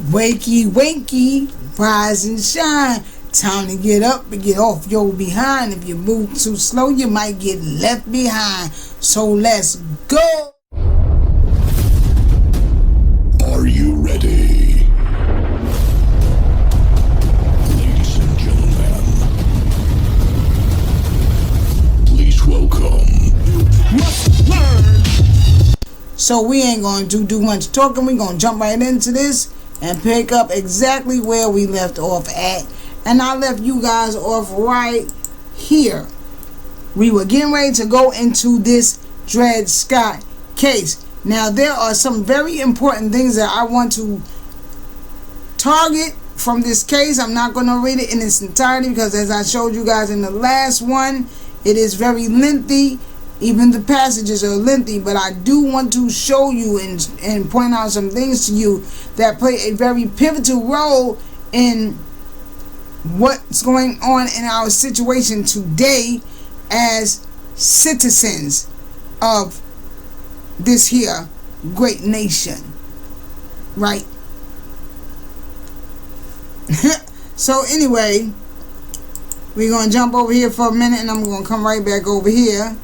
Wakey, wakey, rise and shine. Time to get up and get off your behind. If you move too slow, you might get left behind. So let's go. Are you ready? Ladies and gentlemen, please welcome. Must learn. So we ain't gonna do much talking. We're gonna jump right into this and pick up exactly where we left off at. And I left you guys off right here. We were getting ready to go into this Dred Scott case. Now there are some very important things that I want to target from this case. I'm not going to read it in its entirety because, as I showed you guys in the last one, it is very lengthy. Even the passages are lengthy, but I do want to show you and point out some things to you that play a very pivotal role in what's going on in our situation today as citizens of this here great nation, right? So anyway, we're going to jump over here for a minute and I'm going to come right back over here.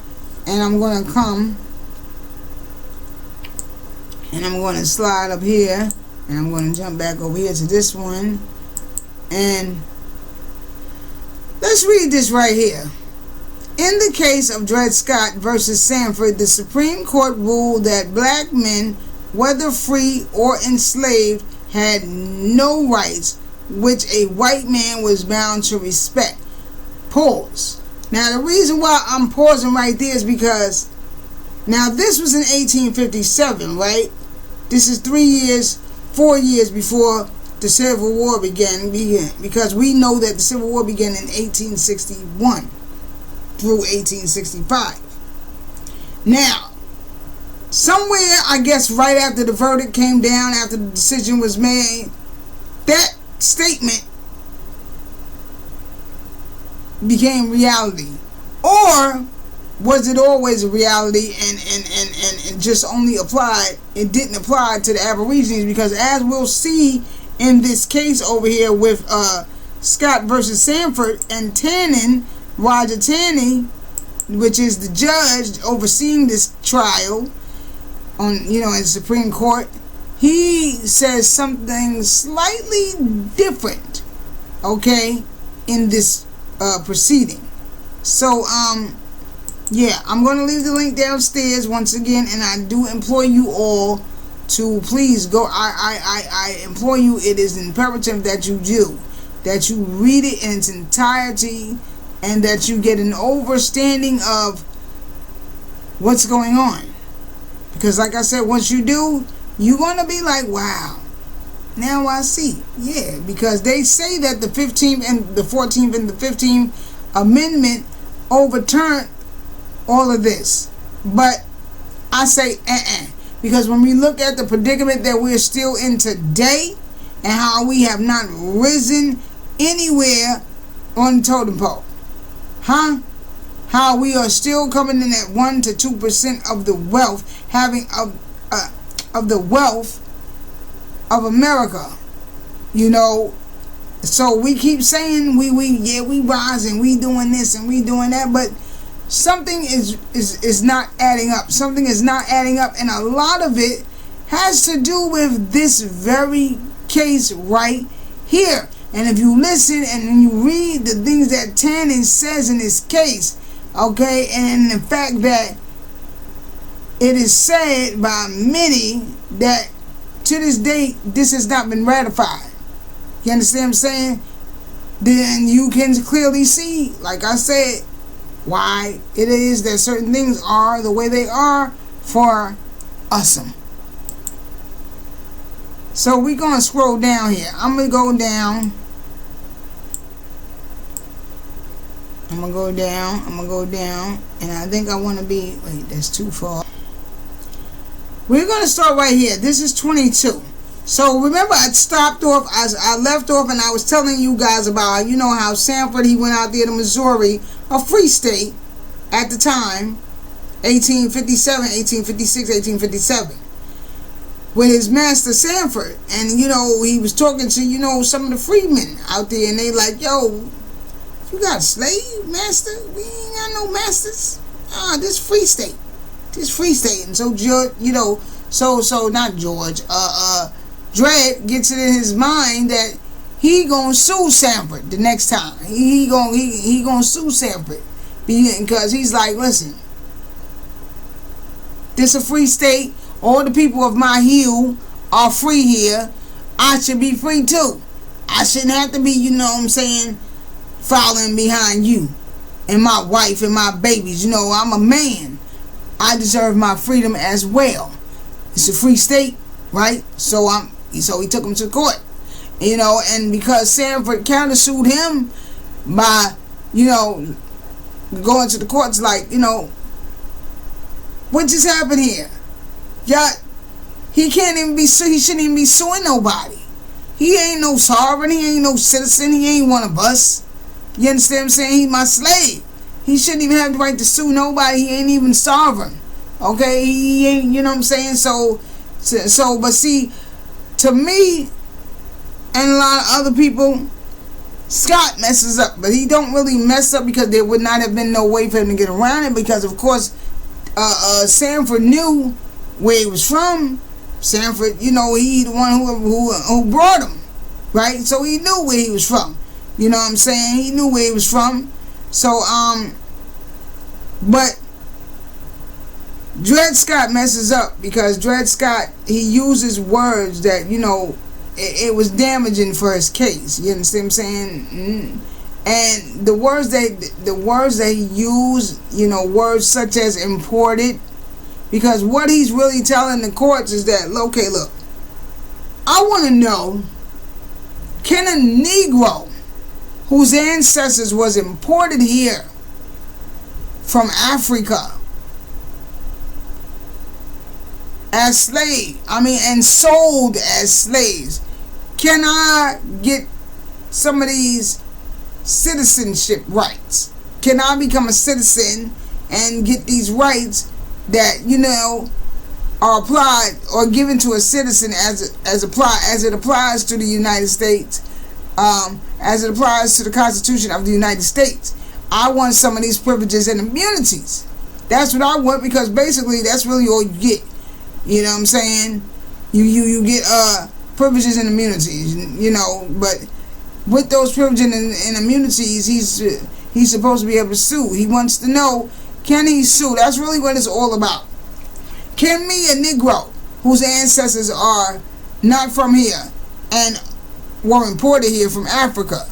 And I'm going to come and I'm going to slide up here and I'm going to jump back over here to this one, and let's read this right here. In the case of Dred Scott versus Sanford, the Supreme Court ruled that black men, whether free or enslaved, had no rights which a white man was bound to respect. Pause. Now, the reason why I'm pausing right there is because, now this was in 1857, right? This is 4 years before the Civil War began, because we know that the Civil War began in 1861 through 1865. Now, somewhere, I guess right after the verdict came down, after the decision was made, that statement became reality. Or was it always a reality and just only applied? It didn't apply to the Aborigines, because as we'll see in this case over here with Scott versus Sanford and Tannin, Roger Tannin, which is the judge overseeing this trial on, in the Supreme Court, he says something slightly different, okay, in this proceeding. So yeah, I'm going to leave the link downstairs once again, and I do implore you all to please go. I implore you, it is imperative that you do, that you read it in its entirety and that you get an understanding of what's going on, because like I said, once you do, you're going to be like, wow, now I see. Yeah, because they say that the 15th and the 14th and the 15th Amendment overturned all of this. But I say, because when we look at the predicament that we're still in today and how we have not risen anywhere on the totem pole, how we are still coming in at 1 to 2% of the wealth, of the wealth of America, So we keep saying we rising, we doing this and we doing that, but something is not adding up. Something is not adding up, and a lot of it has to do with this very case right here. And if you listen and you read the things that Tannin says in this case, okay, and the fact that it is said by many that to this date this has not been ratified. You understand what I'm saying? Then you can clearly see, like I said, why it is that certain things are the way they are for awesome. So we're going to scroll down here. I'm going to go down. I'm going to go down. And I think I want to be, wait, that's too far. We're going to start right here. This is 22. So remember, I stopped off, I left off, and I was telling you guys about, how Sanford, he went out there to Missouri, a free state at the time, 1857, 1856, 1857. with his master Sanford, and he was talking to some of the freedmen out there, and they like, yo, you got a slave master? We ain't got no masters. This free state, and so George, so not George, Dred gets it in his mind that he gonna sue Sanford the next time. He gonna sue Sanford because he's like, listen, this a free state. All the people of my hue are free here. I should be free too. I shouldn't have to be, following behind you and my wife and my babies. I'm a man. I deserve my freedom as well. It's a free state, right? So he took him to court. And because Sanford countersued him by, going to the courts like, what just happened here? He can't even be he shouldn't even be suing nobody. He ain't no sovereign, he ain't no citizen, he ain't one of us. You understand what I'm saying? He's my slave. He shouldn't even have the right to sue nobody. He ain't even sovereign. Okay? He ain't, you know what I'm saying? So but see, to me and a lot of other people, Scott messes up, but he don't really mess up because there would not have been no way for him to get around it, because of course Sanford knew where he was from. Sanford, he the one who brought him, right? So he knew where he was from. You know what I'm saying? He knew where he was from. So but Dred Scott messes up because Dred Scott, he uses words that it was damaging for his case. You understand what I'm saying? And the words that he used, words such as imported, because what he's really telling the courts is that, okay, look, I want to know, can a Negro whose ancestors was imported here from Africa as slave, and sold as slaves, can I get some of these citizenship rights? Can I become a citizen and get these rights that are applied or given to a citizen as it applies to the United States, as it applies to the Constitution of the United States? I want some of these privileges and immunities. That's what I want, because basically that's really all you get. You know what I'm saying? You get privileges and immunities, but with those privileges and immunities, he's supposed to be able to sue. He wants to know, can he sue? That's really what it's all about. Can me, a Negro whose ancestors are not from here and were imported here from Africa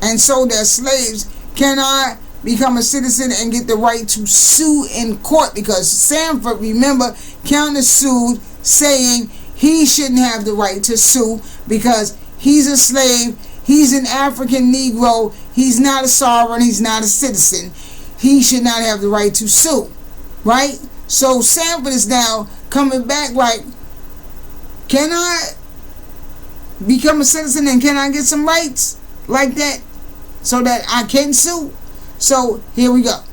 and sold as slaves, can I become a citizen and get the right to sue in court? Because Sanford, remember, countersued, saying he shouldn't have the right to sue because he's a slave, he's an African Negro, he's not a sovereign, he's not a citizen. He should not have the right to sue, right? So Sanford is now coming back like, can I become a citizen and can I get some rights like that so that I can sue? So here we go.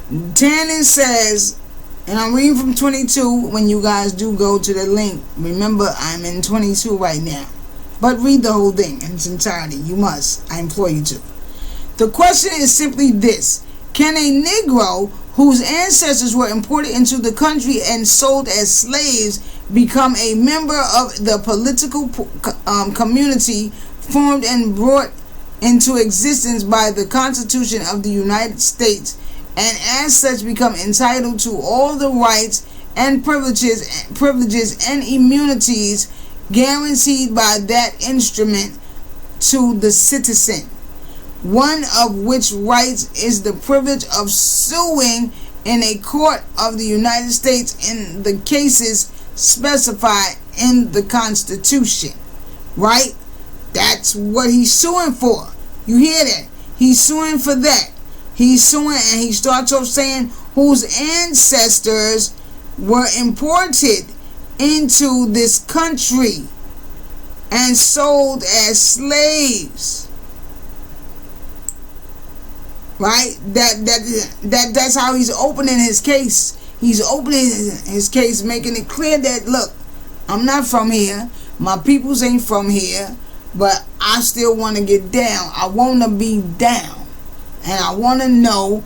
Tannen says, and I'm reading from 22 when you guys do go to the link. Remember, I'm in 22 right now. But read the whole thing in its entirety. You must. I implore you to. The question is simply this. Can a Negro whose ancestors were imported into the country and sold as slaves become a member of the political community formed and brought into existence by the Constitution of the United States, and as such become entitled to all the rights and privileges and immunities guaranteed by that instrument to the citizen, one of which rights is the privilege of suing in a court of the United States in the cases specified in the Constitution. Right? That's what he's suing for. You hear that? He's suing for that. He's suing, and he starts off saying whose ancestors were imported into this country and sold as slaves. right? That's how he's opening his case. He's opening his case, making it clear that, look, I'm not from here. My peoples ain't from here, but I still want to get down. I want to be down, and I want to know,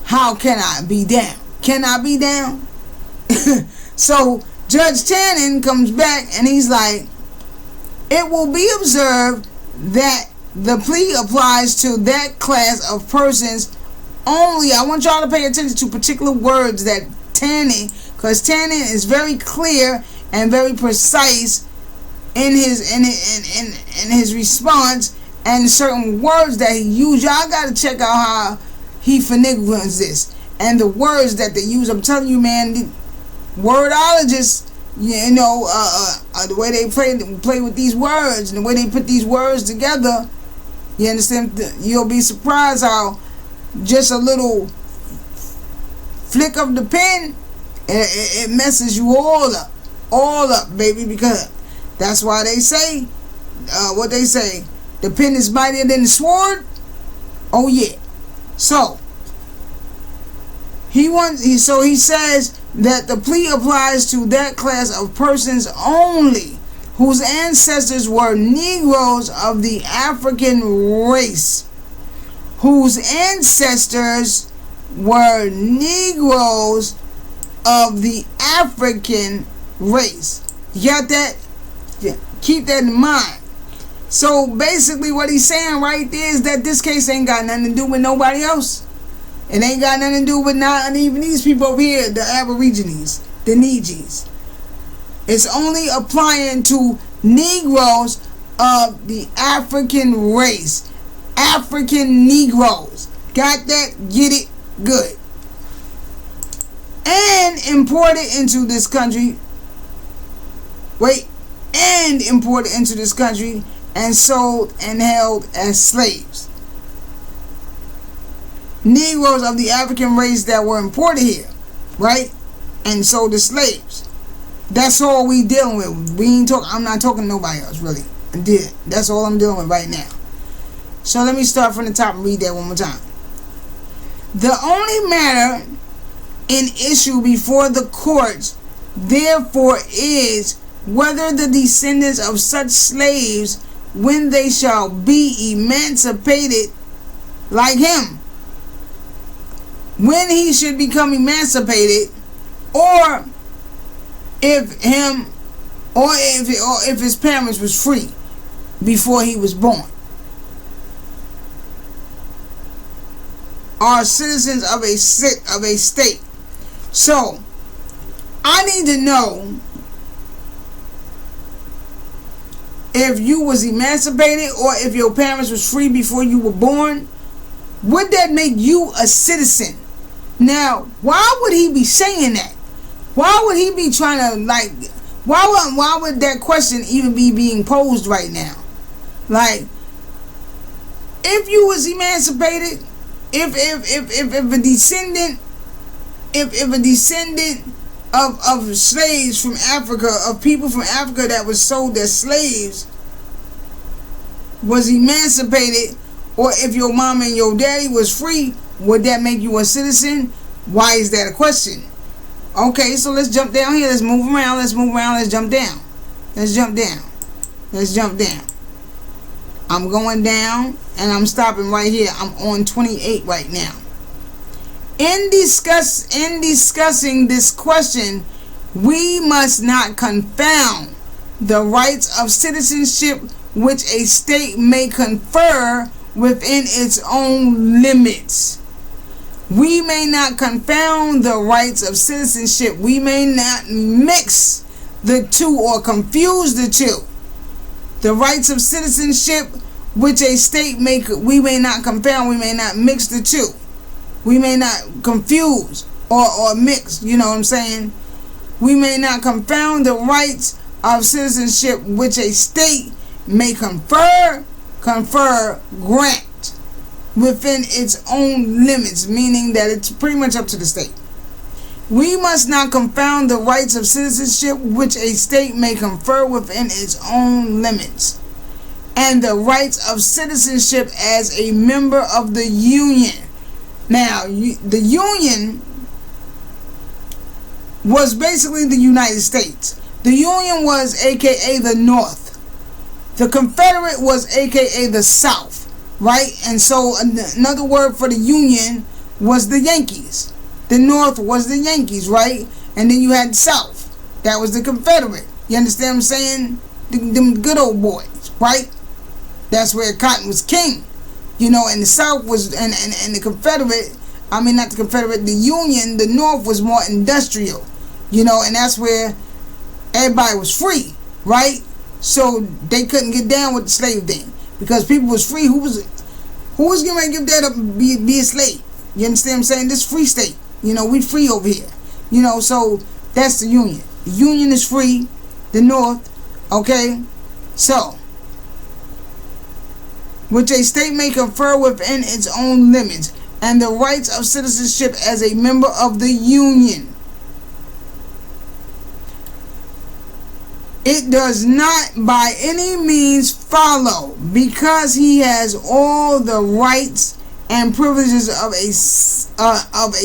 how can I be down? Can I be down? So Judge Tannen comes back and he's like, it will be observed that the plea applies to that class of persons only. I want y'all to pay attention to particular words that Tannen, because Tannen is very clear and very precise in his response, and certain words that he used. Y'all got to check out how he finagles this and the words that they use. I'm telling you, man, the wordologists, you know, the way they play with these words and the way they put these words together, you understand? You'll be surprised how just a little flick of the pen, it messes you all up, baby, because that's why they say, what they say, the pen is mightier than the sword. Oh yeah. So he says that the plea applies to that class of persons only whose ancestors were Negroes of the African race. Whose ancestors were Negroes of the African race. You got that? Yeah. Keep that in mind. So basically what he's saying right there is that this case ain't got nothing to do with nobody else. It ain't got nothing to do with not even these people over here, the Aborigines, the Nijis. It's only applying to Negroes of the African race. African Negroes. Got that? Get it? Good. And imported into this country. And imported into this country and sold and held as slaves. Negroes of the African race that were imported here, right? And sold as slaves. That's all we dealing with. I'm not talking to nobody else, really. That's all I'm dealing with right now. So let me start from the top and read that one more time. The only matter in issue before the courts, therefore, is whether the descendants of such slaves, when they shall be emancipated like him, when he should become emancipated, or if his parents was free before he was born, are citizens of a state. So I need to know if you was emancipated or if your parents was free before you were born. Would that make you a citizen? Now, why would he be saying that? Why would he be trying to, why would that question even be being posed right now? Like, if you was emancipated, if a descendant of slaves from Africa, of people from Africa that was sold as slaves, was emancipated, or if your mom and your daddy was free, would that make you a citizen? Why is that a question? Okay, so let's jump down here. Let's move around. Let's jump down. Let's jump down. I'm going down and I'm stopping right here. I'm on 28 right now. In discussing this question, we must not confound the rights of citizenship which a state may confer within its own limits. We may not confound the rights of citizenship. We may not mix the two or confuse the two. The rights of citizenship which a state we may not confound, we may not mix the two. We may not confuse or mix, you know what I'm saying? We may not confound the rights of citizenship which a state may confer, grant within its own limits, meaning that it's pretty much up to the state. We must not confound the rights of citizenship which a state may confer within its own limits. and the rights of citizenship as a member of the Union. Now, the Union was basically the United States. The Union was aka the North. The Confederate was aka the South, right? And so another word for the Union was the Yankees. The North was the Yankees, right? And then you had the South. That was the Confederate. You understand what I'm saying? Them good old boys, right? That's where cotton was king. You know, and the South was, and the Confederate, I mean not the Confederate, the Union, the North was more industrial. You know, and that's where everybody was free, right? So they couldn't get down with the slave thing because people was free. Who was getting ready to give that up and be a slave? You understand what I'm saying? This free state. You know, we free over here. You know, so that's the Union. The Union is free. The North, okay? So, which a state may confer within its own limits and the rights of citizenship as a member of the Union. It does not by any means follow, because he has all the rights and privileges of a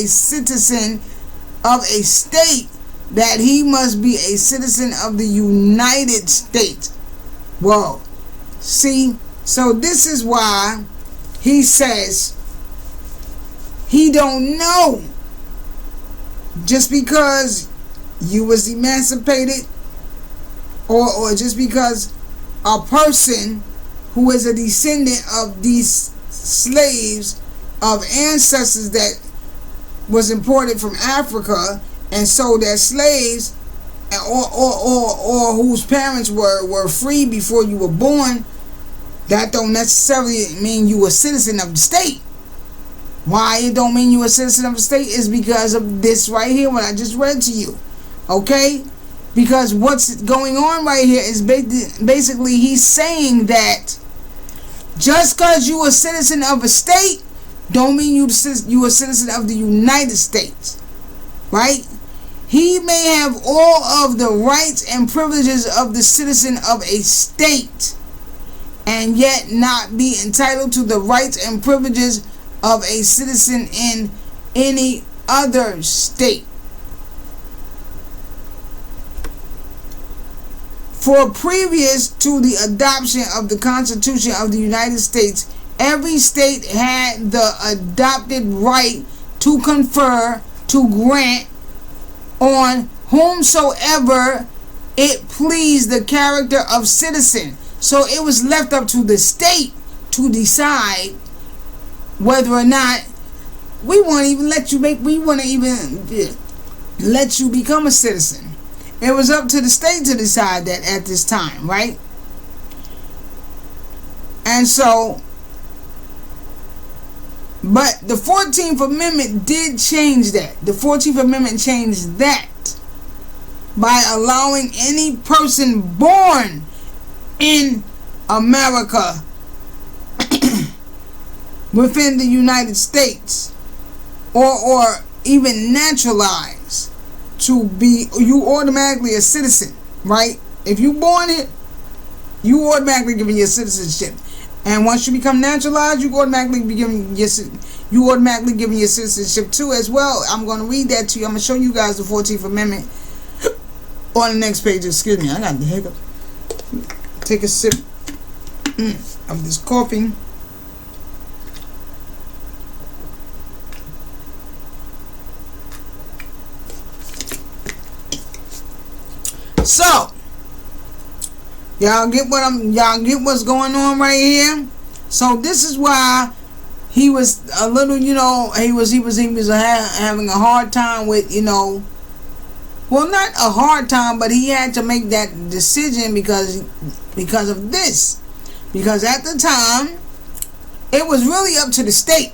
citizen of a state, that he must be a citizen of the United States. Whoa. See, so this is why he says he don't know. Just because you was emancipated, or just because a person who is a descendant of these slaves of ancestors that was imported from Africa and sold as slaves, or whose parents were free before you were born, that don't necessarily mean you a citizen of the state. Why it don't mean you a citizen of the state is because of this right here, what I just read to you. Okay? Because what's going on right here is basically he's saying that just because you a citizen of a state don't mean you a citizen of the United States, right? He may have all of the rights and privileges of the citizen of a state and yet not be entitled to the rights and privileges of a citizen in any other state. For previous to the adoption of the Constitution of the United States, every state had the adopted right to confer, to grant on whomsoever it pleased the character of citizen. So it was left up to the state to decide whether or not we want to even let you become a citizen. It was up to the state to decide that at this time, right? And so, but the 14th Amendment did change that. The 14th Amendment changed that by allowing any person born in America within the United States or even naturalized to be, you automatically a citizen, right? If you born it, you automatically given your citizenship. And once you become naturalized, you automatically be given your citizenship too as well. I'm going to read that to you. I'm going to show you guys the 14th Amendment on the next page. Excuse me, I got the hiccup. Take a sip of this coffee. So, y'all get what's going on right here. So this is why he was a little, he was having a hard time with, well, not a hard time, but he had to make that decision because of this. Because at the time, it was really up to the state.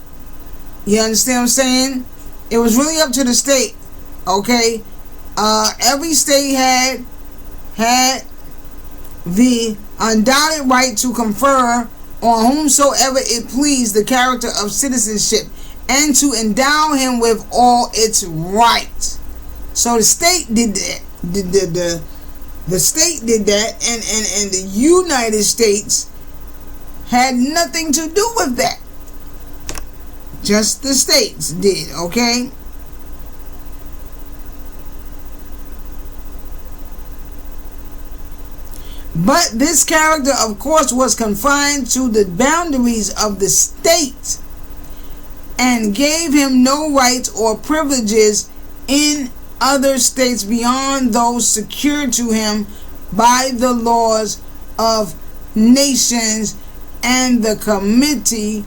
You understand what I'm saying? It was really up to the state. Okay? Every state had the undoubted right to confer on whomsoever it pleased the character of citizenship and to endow him with all its rights. So the state did that. The state did that, and the United States had nothing to do with that. Just the states did, okay? But this character, of course, was confined to the boundaries of the state and gave him no rights or privileges in other states beyond those secured to him by the laws of nations and the committee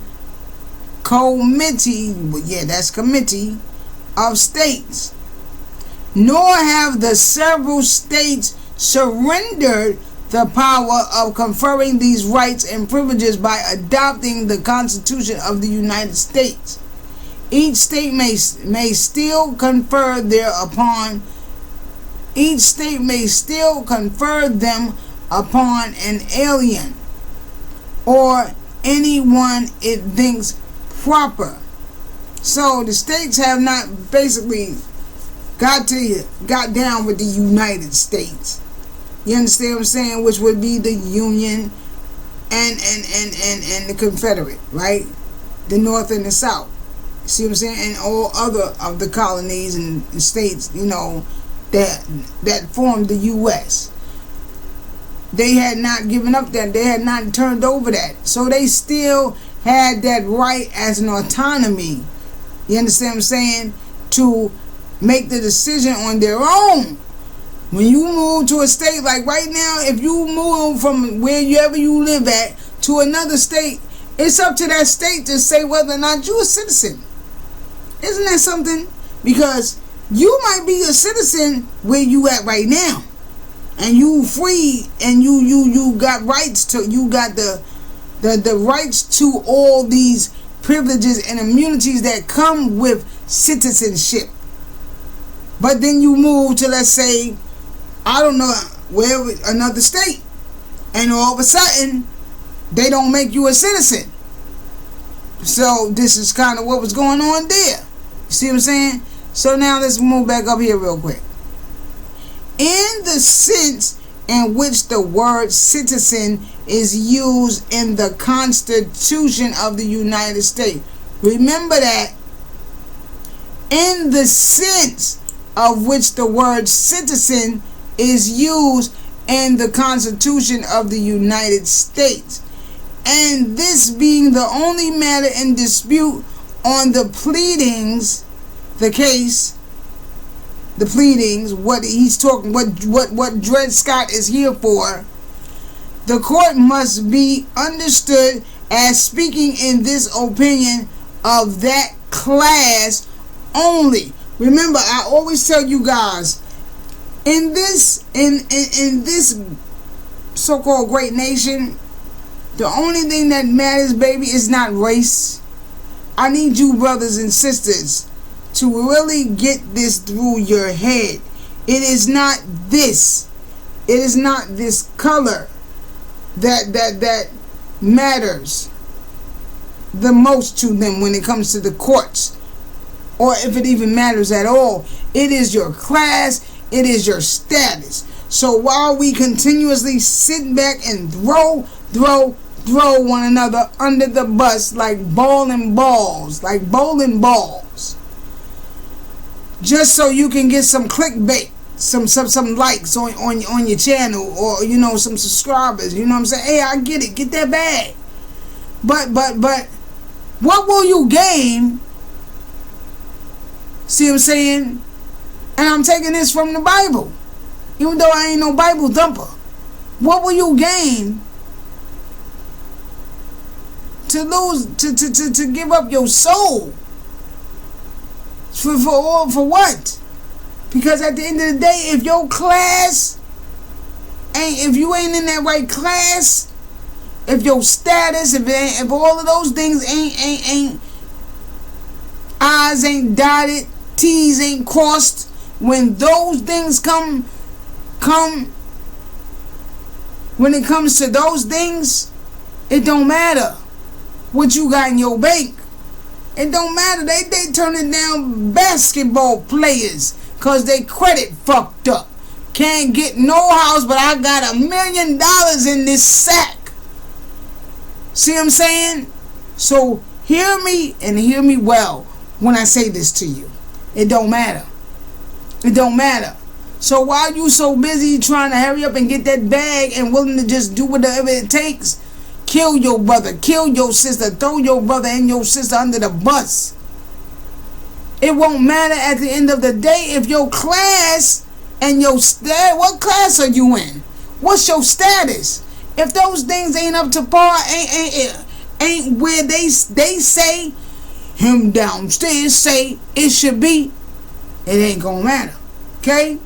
of states. Nor have the several states surrendered the power of conferring these rights and privileges by adopting the Constitution of the United States. Each state may still confer them upon an alien or anyone it thinks proper. So the states have not basically got down with the United States. You understand what I'm saying? Which would be the Union and the Confederate, right? The North and the South. See what I'm saying? And all other of the colonies and states, you know, that formed the U.S. They had not given up that. They had not turned over that. So they still had that right as an autonomy. You understand what I'm saying? To make the decision on their own. When you move to a state, like right now, if you move from wherever you live at to another state, it's up to that state to say whether or not you're a citizen. Isn't that something? Because you might be a citizen where you at right now, and you free, and you got rights to, you got the rights to all these privileges and immunities that come with citizenship. But then you move to, let's say, I don't know, where, another state, and all of a sudden they don't make you a citizen. So this is kind of what was going on there. You see what I'm saying? So now let's move back up here real quick. In the sense in which the word citizen is used in the Constitution of the United States. Remember that. In the sense of which the word citizen is used in the Constitution of the United States, and this being the only matter in dispute on the pleadings, what he's talking, what Dred Scott is here for, the court must be understood as speaking in this opinion of that class only. Remember, I always tell you guys, in this so-called great nation, the only thing that matters, baby, is not race. I need you brothers and sisters to really get this through your head. It is not this. It is not this color that matters the most to them when it comes to the courts, or if it even matters at all. It is your class. It is your status. So while we continuously sit back and throw one another under the bus like bowling balls, just so you can get some clickbait, some likes on your channel, or you know, some subscribers. You know what I'm saying? Hey, I get it, get that bag. But what will you gain? See what I'm saying? And I'm taking this from the Bible, even though I ain't no Bible thumper. What will you gain to lose, to give up your soul? For what? Because at the end of the day, if your class if you ain't in that right class, if your status, if all of those things ain't I's ain't dotted, T's ain't crossed, when those things come when it comes to those things, it don't matter what you got in your bank. It don't matter. They turning down basketball players because they credit fucked up. Can't get no house, but I got $1 million in this sack. See what I'm saying? So hear me and hear me well when I say this to you. It don't matter. It don't matter. So why are you so busy trying to hurry up and get that bag and willing to just do whatever it takes? Kill your brother, kill your sister, throw your brother and your sister under the bus. It won't matter at the end of the day if your class and your what class are you in? What's your status? If those things ain't up to par, ain't where they say him downstairs say it should be, it ain't gonna matter. Okay?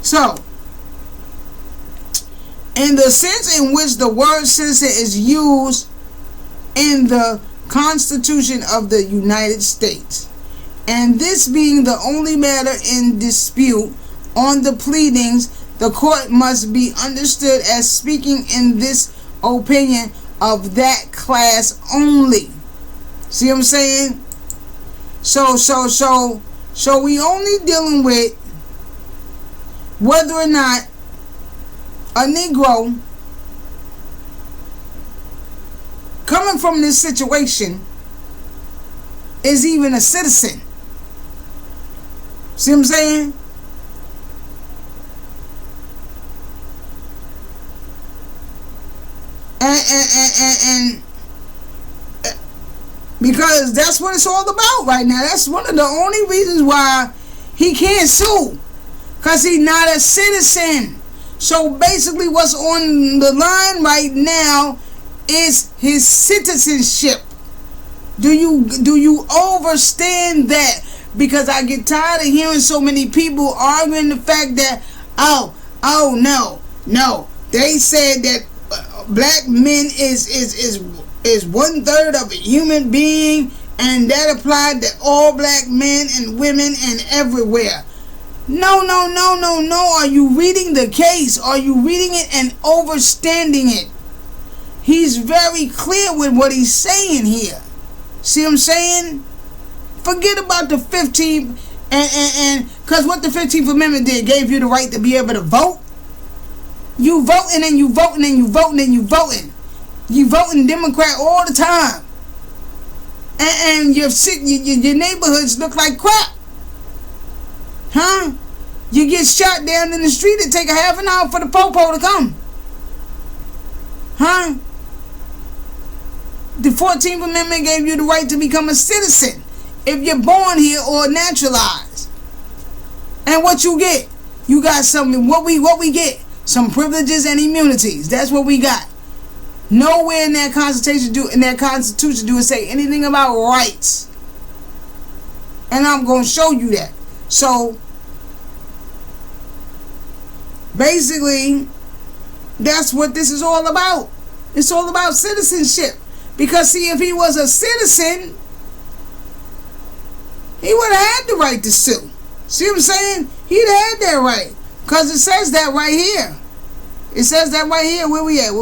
So, in the sense in which the word citizen is used in the Constitution of the United States, and this being the only matter in dispute on the pleadings, the court must be understood as speaking in this opinion of that class only. See what I'm saying? So we only dealing with whether or not a Negro coming from this situation is even a citizen. See what I'm saying? And because that's what it's all about right now. That's one of the only reasons why he can't sue, because he's not a citizen. So basically what's on the line right now is his citizenship. Do you understand that? Because I get tired of hearing so many people arguing the fact that no, they said that black men is 1/3 of a human being, and that applied to all black men and women and everywhere. No. Are you reading the case? Are you reading it and understanding it? He's very clear with what he's saying here. See what I'm saying? Forget about the 15th and because what the 15th Amendment did, gave you the right to be able to vote. You voting and you voting and you voting and you voting. You voting Democrat all the time. And your neighborhoods look like crap. Huh? You get shot down in the street, it take a half an hour for the popo to come. Huh? The 14th Amendment gave you the right to become a citizen if you're born here or naturalized. And what you get? You got something. What we get? Some privileges and immunities. That's what we got. Nowhere in that Constitution do it say anything about rights. And I'm going to show you that. So basically, that's what this is all about. It's all about citizenship. Because see, if he was a citizen, he would have had the right to sue. See what I'm saying? He'd have had that right. Because it says that right here. It says that right here. Where we at?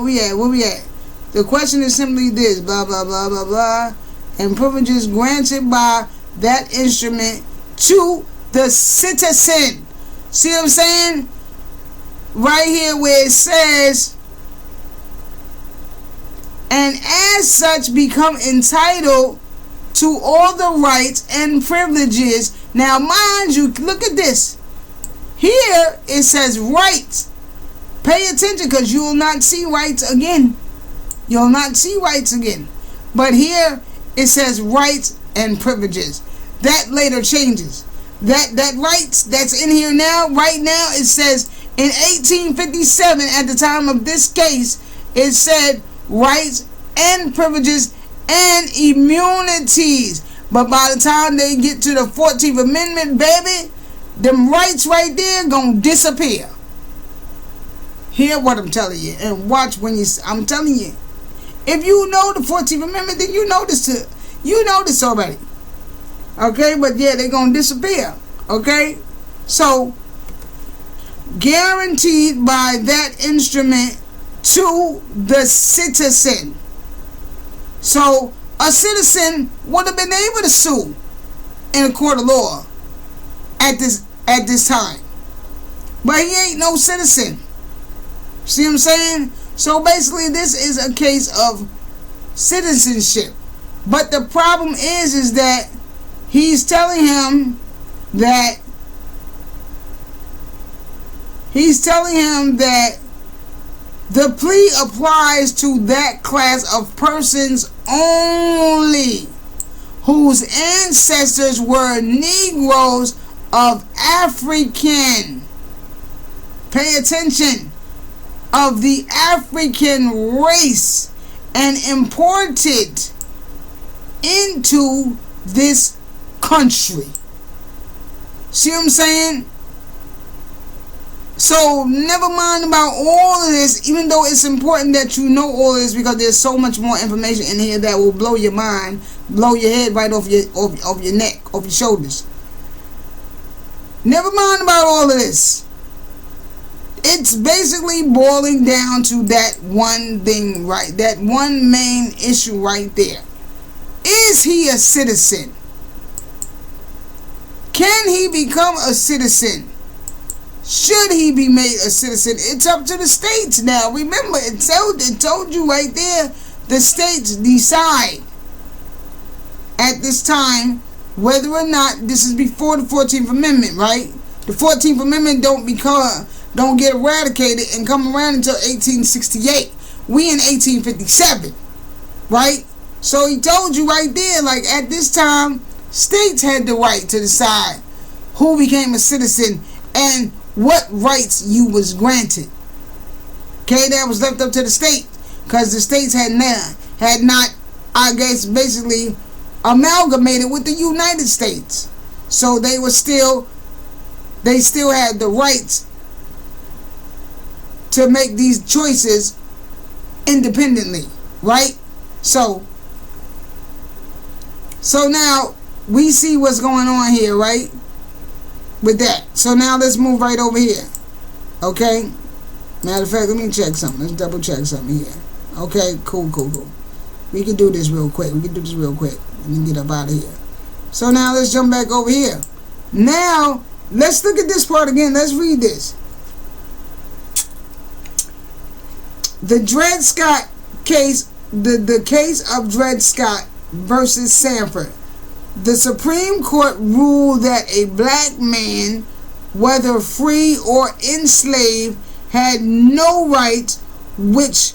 The question is simply this. Blah, blah, blah, blah, blah. And privileges granted by that instrument to the citizen. See what I'm saying? Right here where it says, and as such become entitled to all the rights and privileges. Now mind you, look at this. Here it says rights. Pay attention, because you will not see rights again. You'll not see rights again. But here it says rights and privileges. That later changes. That rights that's in here now, right now, it says in 1857, at the time of this case, it said rights and privileges and immunities. But by the time they get to the 14th Amendment, baby, them rights right there gonna disappear. Hear what I'm telling you, and watch when I'm telling you. If you know the 14th Amendment, then you know this already. Okay, but yeah, they're gonna disappear. Okay, so guaranteed by that instrument to the citizen. So a citizen would have been able to sue in a court of law at this time, but he ain't no citizen. See what I'm saying? So basically, this is a case of citizenship. But the problem is that he's telling him that the plea applies to that class of persons only whose ancestors were Negroes of African, pay attention, of the African race and imported into this country. See what I'm saying? So never mind about all of this, even though it's important that you know all of this, because there's so much more information in here that will blow your mind, blow your head right off your neck, off your shoulders. Never mind about all of this. It's basically boiling down to that one thing, right? That one main issue right there. Is he a citizen? Can he become a citizen? Should he be made a citizen? It's up to the states now. Remember, it told you right there, the states decide at this time whether or not, this is before the 14th Amendment, right? The 14th Amendment don't get eradicated and come around until 1868. We in 1857, right? So he told you right there, like at this time, states had the right to decide who became a citizen and what rights you was granted. Okay, that was left up to the state, because the states had not, I guess, basically amalgamated with the United States. So they still had the rights to make these choices independently, right? So now we see what's going on here, right? With that. So now let's move right over here. Okay? Matter of fact, let me check something. Let's double check something here. Okay, cool. We can do this real quick. Let me get up out of here. So now let's jump back over here. Now, let's look at this part again. Let's read this. The Dred Scott case, the case of Dred Scott versus Sanford. The Supreme Court ruled that a black man, whether free or enslaved, had no rights which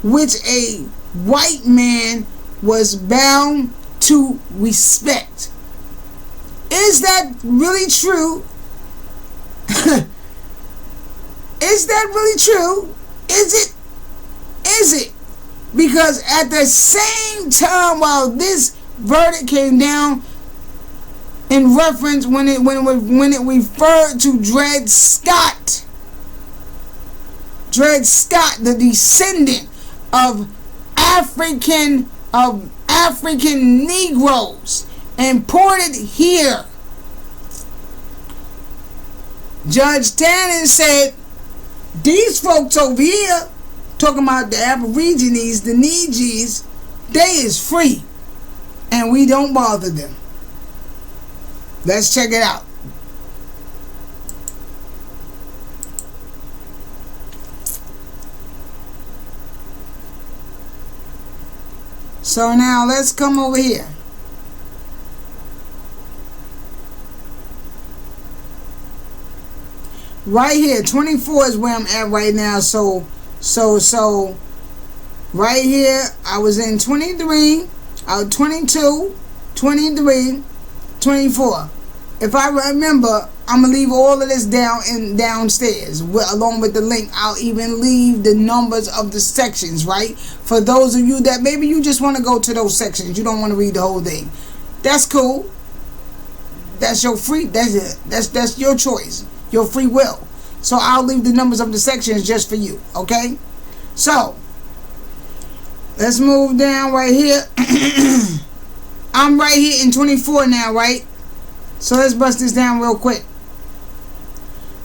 a white man was bound to respect. Is that really true? Is that really true? Is it? Because at the same time, while this verdict came down in reference when it referred to Dred Scott, the descendant of African Negroes imported here, Judge Tannen said, these folks over here, talking about the Aborigines, the Neejees, they is free, and we don't bother them. Let's check it out. So now let's come over here. Right here, 24 is where I'm at right now. So right here, I was in 23, I was 22, 23, 24. If I remember, I'm gonna leave all of this downstairs along with the link. I'll even leave the numbers of the sections, right? For those of you that maybe you just want to go to those sections, you don't want to read the whole thing. That's cool. That's your that's your choice, your free will. So I'll leave the numbers of the sections just for you, okay? So let's move down right here. I'm right here in 24 now, right? So let's bust this down real quick.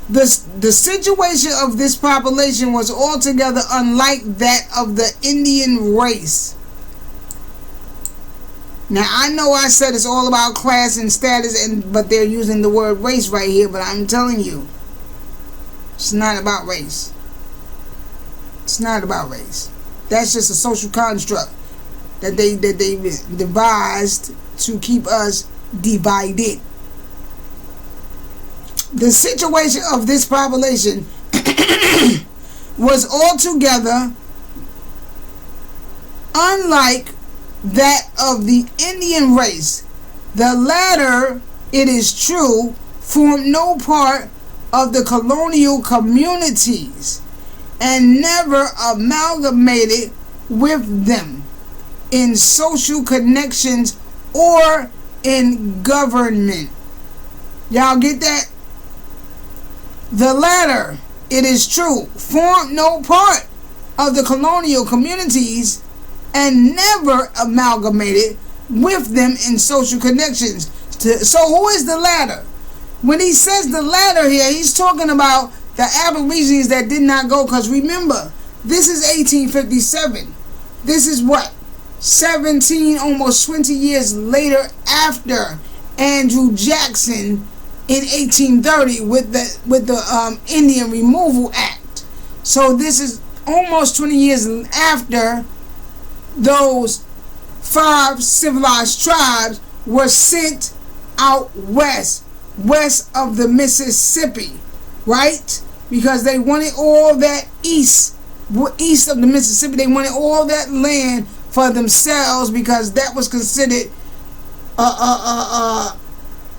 The situation of this population was altogether unlike that of the Indian race. Now, I know I said it's all about class and status, but they're using the word race right here, but I'm telling you, it's not about race. It's not about race. That's just a social construct that they devised to keep us divided. The situation of this population was altogether unlike that of the Indian race. The latter, it is true, formed no part of the colonial communities and never amalgamated with them in social connections or in government. Y'all get that? The latter, it is true, formed no part of the colonial communities and never amalgamated with them in social connections. So who is the latter? When he says the latter here, he's talking about the Aborigines that did not go, because remember, this is 1857. This is what? 17, almost 20 years later after Andrew Jackson in 1830 with the Indian Removal Act. So this is almost 20 years after those 5 civilized tribes were sent out west of the Mississippi, right? Because they wanted all that east of the Mississippi. They wanted all that land for themselves because that was considered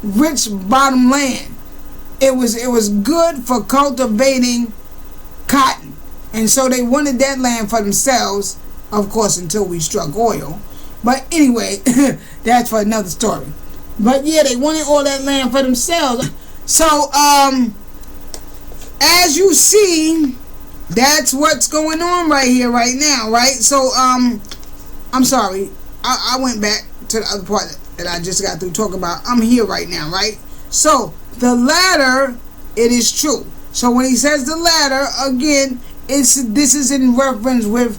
rich bottom land. It was good for cultivating cotton, and so they wanted that land for themselves, of course, until we struck oil. But anyway, that's for another story. But yeah, they wanted all that land for themselves. So as you see, that's what's going on right here, right now, right? So I'm sorry, I went back to the other part that I just got through talking about. I'm here right now, right? So the latter, it is true. So when he says the latter, again, this is in reference with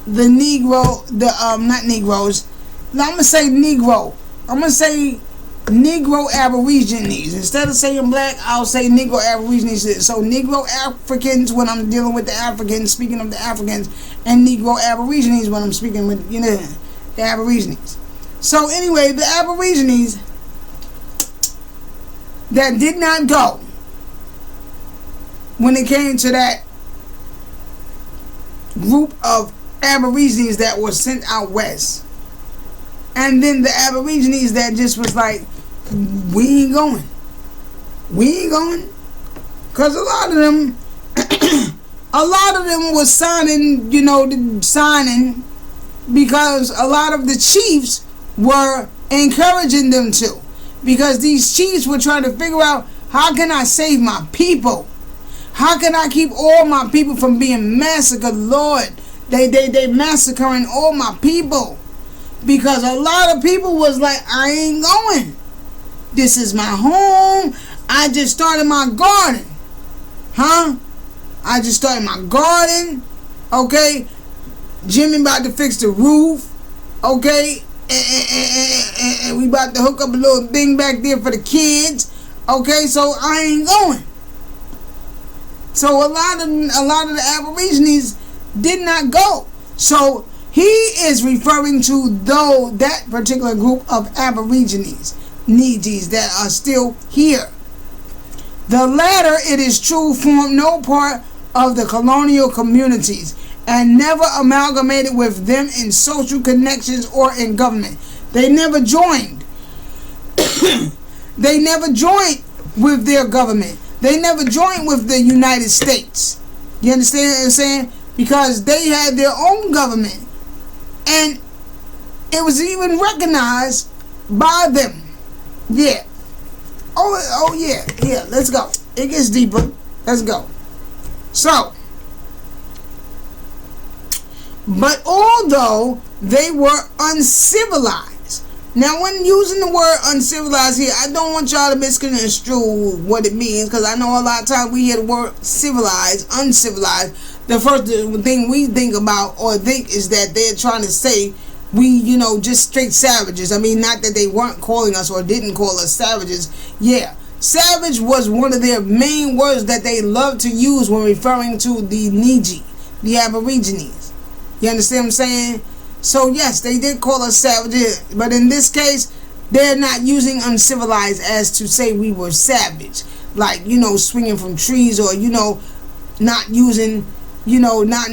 the Negro, not Negroes. I'm gonna say Negro. I'm gonna say Negro Aborigines. Instead of saying black, I'll say Negro Aborigines. So Negro Africans when I'm dealing with the Africans, speaking of the Africans, and Negro Aborigines when I'm speaking with, the Aborigines. So anyway, the Aborigines that did not go when it came to that group of Aborigines that were sent out west, and then the Aborigines that just was like, we ain't going, because a lot of them was signing, because a lot of the chiefs were encouraging them to, because these chiefs were trying to figure out, how can I save my people? How can I keep all my people from being massacred? Lord, they massacring all my people. Because a lot of people was like, I ain't going. This is my home. I just started my garden. I just started my garden. Okay. Jimmy about to fix the roof. Okay. And we about to hook up a little thing back there for the kids. Okay. So I ain't going. So a lot of the Aborigines did not go. So he is referring to that particular group of Aborigines, Neegies, that are still here. The latter, it is true, formed no part of the colonial communities and never amalgamated with them in social connections or in government. They never joined. They never joined with their government. They never joined with the United States. You understand what I'm saying? Because they had their own government. And it was even recognized by them. Yeah. Oh yeah. Yeah, let's go. It gets deeper. Let's go. So, but although they were uncivilized. Now, when using the word uncivilized here, I don't want y'all to misconstrue what it means, because I know a lot of times we hear the word civilized, uncivilized. The first thing we think about or think is that they're trying to say we, just straight savages. I mean, not that they weren't calling us or didn't call us savages. Yeah, savage was one of their main words that they loved to use when referring to the Neegi, the Aborigines. You understand what I'm saying? So yes, they did call us savages, but in this case, they're not using uncivilized as to say we were savage, like, swinging from trees, or not using, not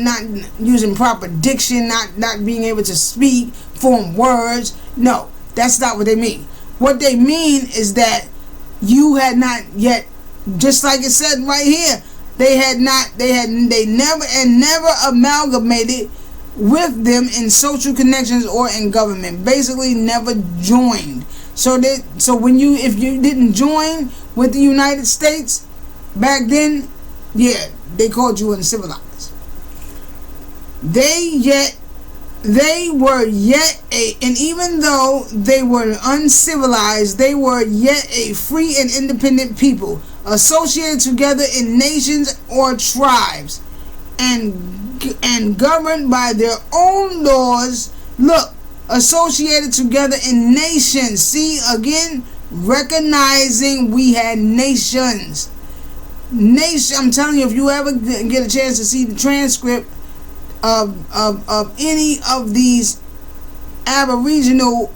using proper diction, not being able to speak, form words. No, that's not what they mean. What they mean is that you had not yet, just like it said right here, they never amalgamated with them in social connections or in government. Basically, never joined. So if you didn't join with the United States back then, yeah, they called you uncivilized. And even though they were uncivilized, they were yet a free and independent people, associated together in nations or tribes, and governed by their own laws. Look, associated together in nations. See, again, recognizing we had nations. I'm telling you, if you ever get a chance to see the transcript of any of these Aboriginal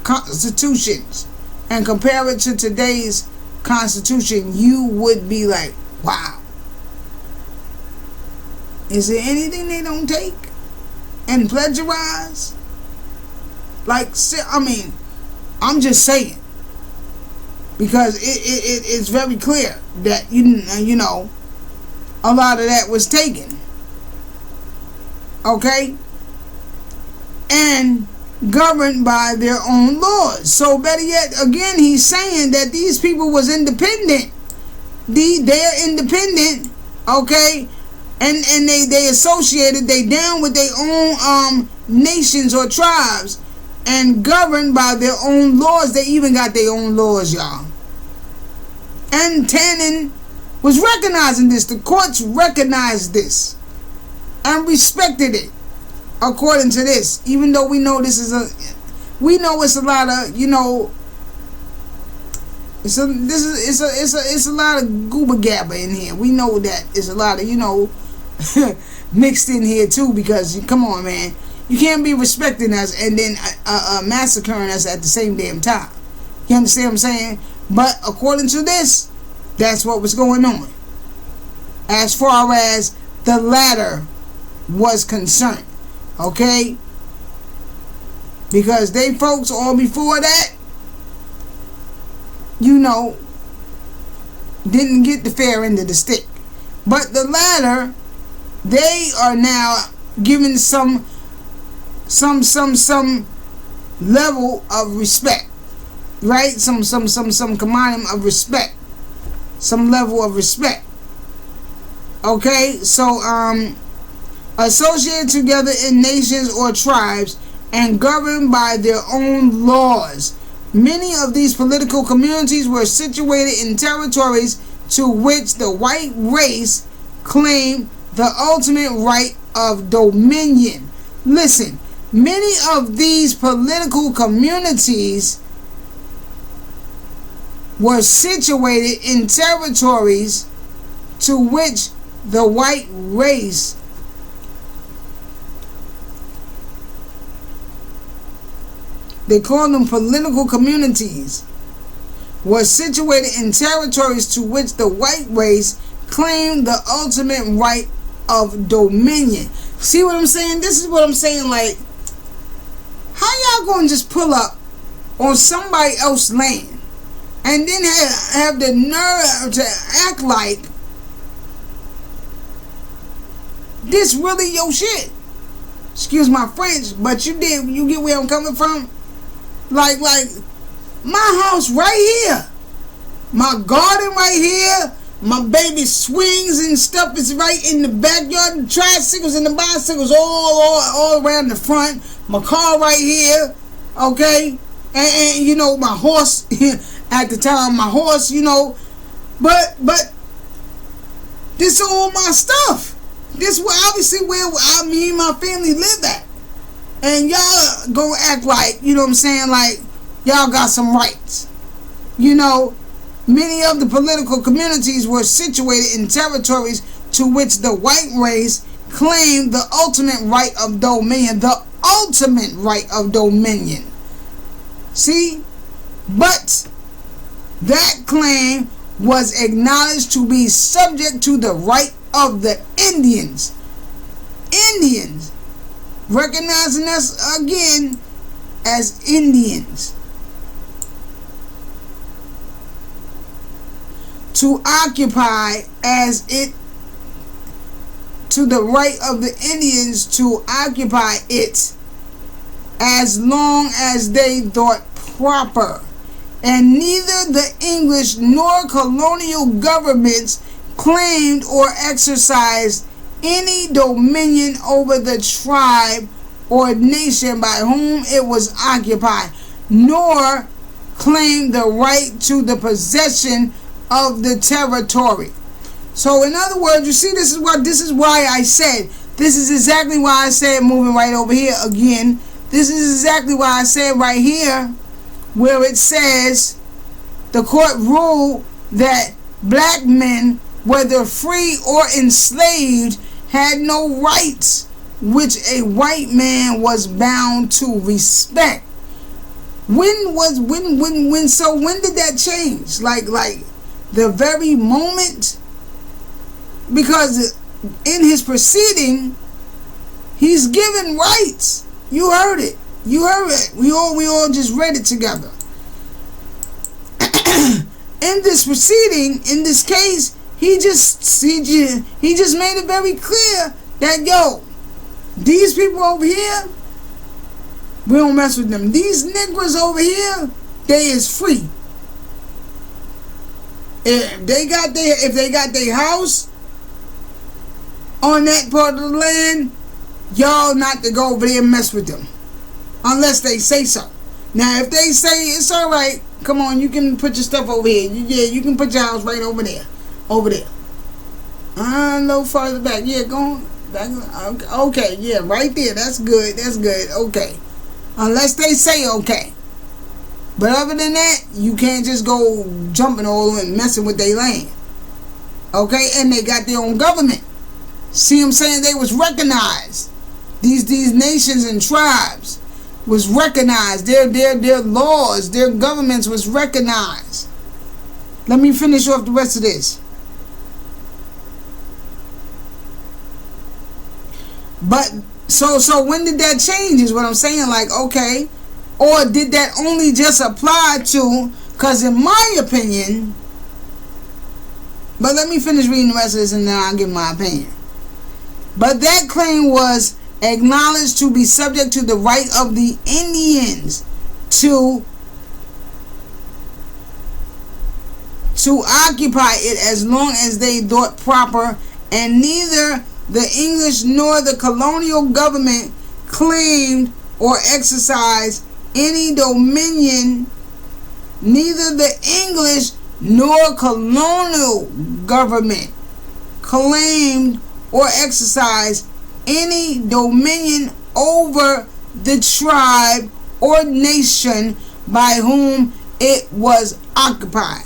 constitutions and compare it to today's constitution, you would be like, wow. Is there anything they don't take and plagiarize? Like, I mean, I'm just saying, because it's very clear that a lot of that was taken. Okay? And governed by their own laws. So better yet, again, he's saying that these people was independent. They're independent, okay? And they associated, they down with their own nations or tribes, and governed by their own laws. They even got their own laws, y'all. And Tannen was recognizing this. The courts recognized this and respected it according to this. Even though we know it's a lot of, it's a lot of gooba gabba in here. We know that it's a lot of, mixed in here too, because come on, man, you can't be respecting us and then massacring us at the same damn time. You understand what I'm saying? But according to this, that's what was going on as far as the latter was concerned. Okay? Because they folks all before that, didn't get the fair end of the stick. But the latter, they are now given some level of respect, right? Some commandment of respect, some level of respect. Okay, so associated together in nations or tribes and governed by their own laws. Many of these political communities were situated in territories to which the white race claimed the ultimate right of dominion. Listen, many of these political communities were situated in territories to which the white race they call them political communities, was situated in territories to which the white race claimed the ultimate right of dominion. See what I'm saying? This is what I'm saying. Like, how y'all gonna just pull up on somebody else's land and then have the nerve to act like this really your shit? Excuse my French, but you get where I'm coming from? Like my house right here, my garden right here, my baby swings and stuff is right in the backyard, the tricycles and the bicycles all around the front, my car right here, okay, and my horse at the time, but this is all my stuff. This is obviously where me and my family live at. And y'all gonna act like, like y'all got some rights. Many of the political communities were situated in territories to which the white race claimed the ultimate right of dominion. The ultimate right of dominion. See? But that claim was acknowledged to be subject to the right of the Indians. Indians. Recognizing us again as Indians. To occupy as it, to the right of the Indians to occupy it as long as they thought proper. And neither the English nor colonial governments claimed or exercised any dominion over the tribe or nation by whom it was occupied, nor claimed the right to the possession of the territory. So in other words, you see, this is why I said, this is exactly why I said, moving right over here again, this is exactly why I said right here, where it says the court ruled that black men, whether free or enslaved, had no rights which a white man was bound to respect. When did that change? Like the very moment? Because in his proceeding, he's given rights. You heard it. You heard it. We all just read it together. In this proceeding, in this case, he just made it very clear that, yo, these people over here, we don't mess with them. These niggas over here, they is free. If they got their house on that part of the land, y'all not to go over there and mess with them unless they say so. Now if they say it's alright, come on, you can put your stuff over here. Yeah, you can put your house right over there. A little farther back. Yeah, go on back. Okay, yeah, right there. That's good. Okay, unless they say okay. But other than that, you can't just go jumping all and messing with their land. Okay, and they got their own government. See what I'm saying? They was recognized. These nations and tribes was recognized. Their laws, their governments was recognized. Let me finish off the rest of this. But so when did that change is what I'm saying. Like, okay, or did that only just apply to, because in my opinion, but let me finish reading the rest of this and then I'll give my opinion. But that claim was acknowledged to be subject to the right of the Indians to occupy it as long as they thought proper, and neither the English nor the colonial government claimed or exercised any dominion. Neither the English nor colonial government claimed or exercised any dominion over the tribe or nation by whom it was occupied.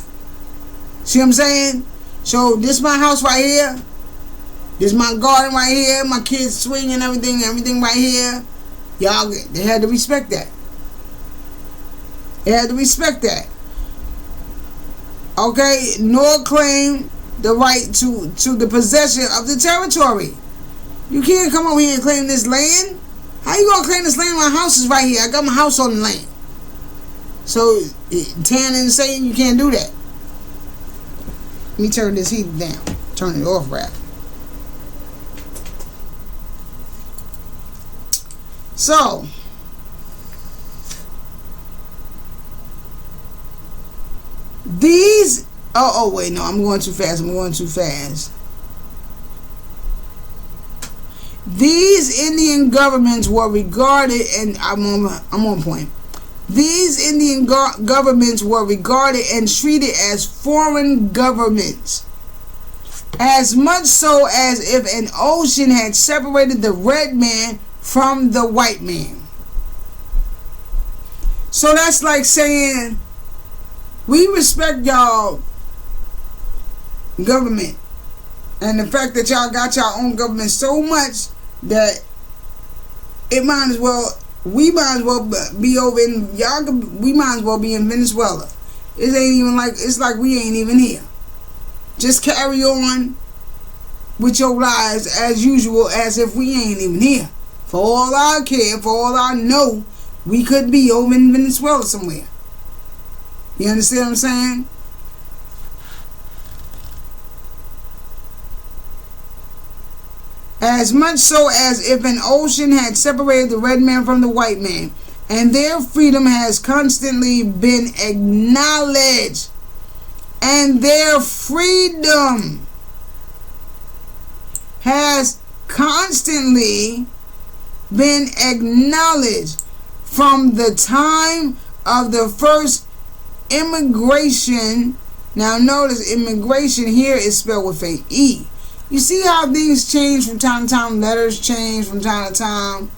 See what I'm saying? So this is my house right here. This is my garden right here. My kids swing and everything right here. Y'all, they had to respect that. They had to respect that. Okay, nor claim the right to the possession of the territory. You can't come over here and claim this land. How you gonna claim this land? My house is right here. I got my house on the land. So, Tanner and saying you can't do that. Let me turn this heat down. Turn it off, rap. So, these... Oh, wait, no, I'm going too fast. These Indian governments were regarded, and I'm on point. These Indian governments were regarded and treated as foreign governments, as much so as if an ocean had separated the red man from the white man. So that's like saying, we respect y'all government, And the fact that y'all got your own government so much that it might as well, we might as well be over in y'all. We might as well be in Venezuela. It ain't even like, it's like we ain't even here. Just carry on with your lives as usual, as if we ain't even here. For all I care, for all I know, we could be over in Venezuela somewhere. You understand what I'm saying? As much so as if an ocean had separated the red man from the white man, and their freedom has constantly been acknowledged. And their freedom has constantly been acknowledged from the time of the first immigration. Now notice immigration here is spelled with a E. You see how things change from time to time, letters change from time to time.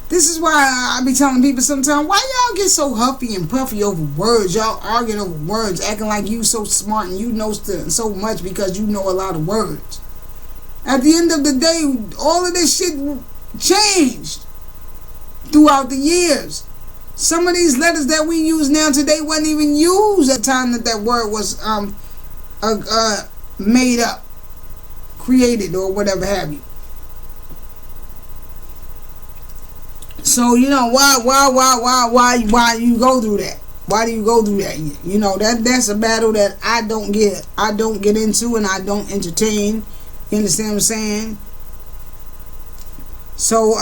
This is why I be telling people sometimes, why y'all get so huffy and puffy over words? Y'all arguing over words, acting like you so smart and you know so much because you know a lot of words. At the end of the day, all of this shit changed throughout the years. Some of these letters that we use now today wasn't even used at the time that that word was made up, created, or whatever have you. So you know why you go through that? Why do you go through that? You know that's a battle that I don't get into and I don't entertain. You understand what I'm saying? So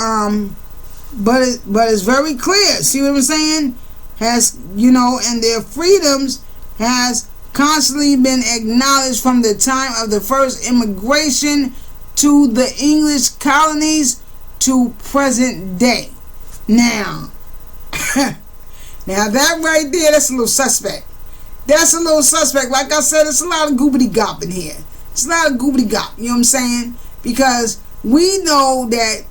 but it's very clear. See what I'm saying? Has, you know, and their freedoms has constantly been acknowledged from the time of the first immigration to the English colonies to present day. Now, now that right there, that's a little suspect. That's a little suspect. Like I said, it's a lot of goobity gop in here. It's a lot of goobity gop. You know what I'm saying? Because we know that,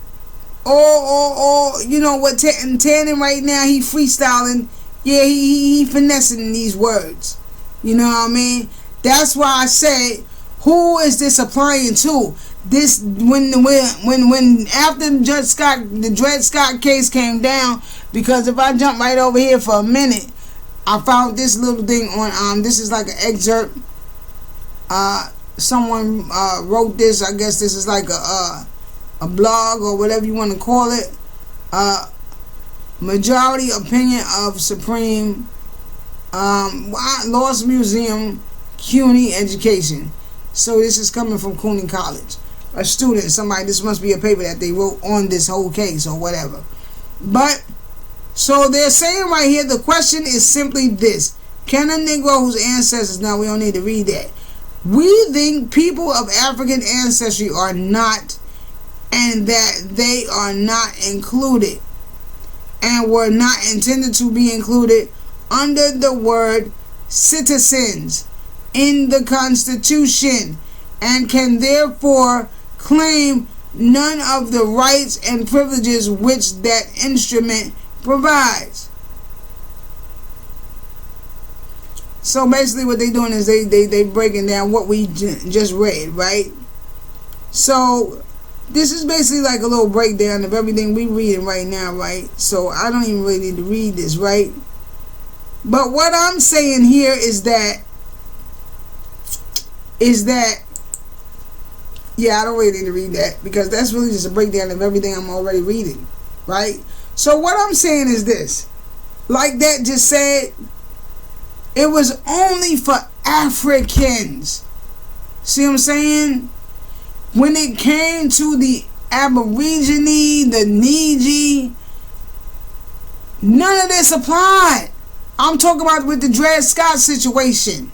you know what, Tannen right now, he freestyling. Yeah, he finessing these words. You know what I mean? That's why I say, who is this applying to? This when after the Dred Scott case came down, because if I jump right over here for a minute, I found this little thing on this is like an excerpt. Someone wrote this. I guess this is like a blog or whatever you want to call it. Majority opinion of Supreme Lost Museum CUNY education. So this is coming from CUNY College. A student, somebody, this must be a paper that they wrote on this whole case or whatever. But, so they're saying right here, the question is simply this. Can a Negro whose ancestors, now we don't need to read that. We think people of African ancestry are not, and that they are not included, and were not intended to be included under the word citizens in the Constitution, and can therefore claim none of the rights and privileges which that instrument provides. So basically what they're doing is they breaking down what we just read, right? So this is basically like a little breakdown of everything we reading right now, right? So I don't even really need to read this, right? But what I'm saying here is that yeah, I don't really need to read that, because that's really just a breakdown of everything I'm already reading, right? So what I'm saying is this. Like that just said, it was only for Africans. See what I'm saying? When it came to the Aborigine, the Niji, none of this applied. I'm talking about with the Dred Scott situation.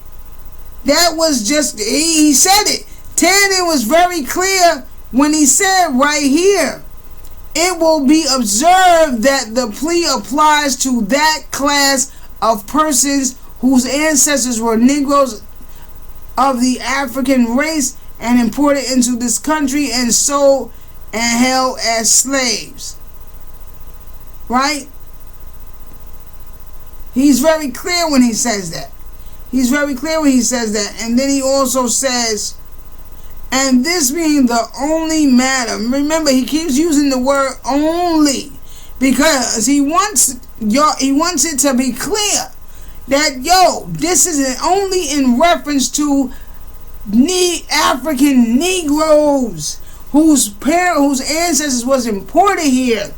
That was just, he said it. Tannen was very clear when he said right here, it will be observed that the plea applies to that class of persons whose ancestors were Negroes of the African race and imported into this country and sold and held as slaves. Right? He's very clear when he says that. He's very clear when he says that. And then he also says And this being the only matter. Remember, he keeps using the word only because he wants it to be clear that this is only in reference to African Negroes whose ancestors was imported here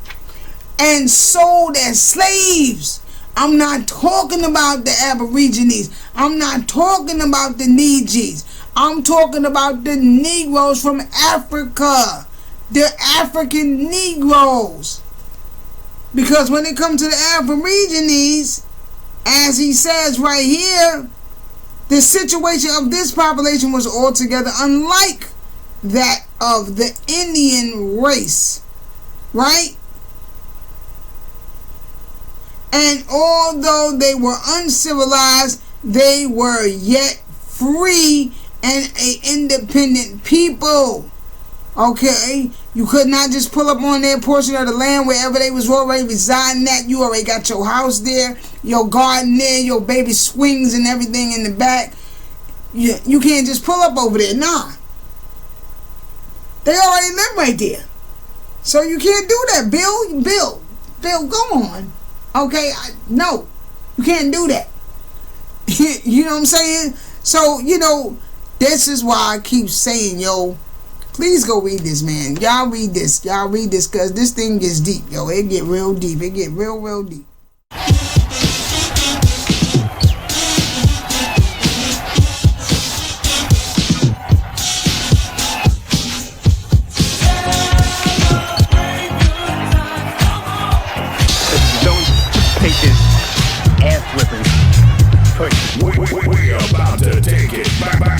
and sold as slaves. I'm not talking about the Aborigines. I'm not talking about the Nijis. I'm talking about the Negroes from Africa. The African Negroes. Because when it comes to the Aborigines, as he says right here, the situation of this population was altogether unlike that of the Indian race. Right? And although they were uncivilized, they were yet free and a independent people. Okay? You could not just pull up on their portion of the land wherever they was already residing at. You already got your house there, your garden there, your baby swings and everything in the back. You can't just pull up over there. Nah. They already live right there. So you can't do that, Bill, go on. Okay? No. You can't do that. You know what I'm saying? So, this is why I keep saying, please go read this, man. Y'all read this, because this thing gets deep, It get real deep. It get real deep. Don't take this ass whipping. We about to take it back.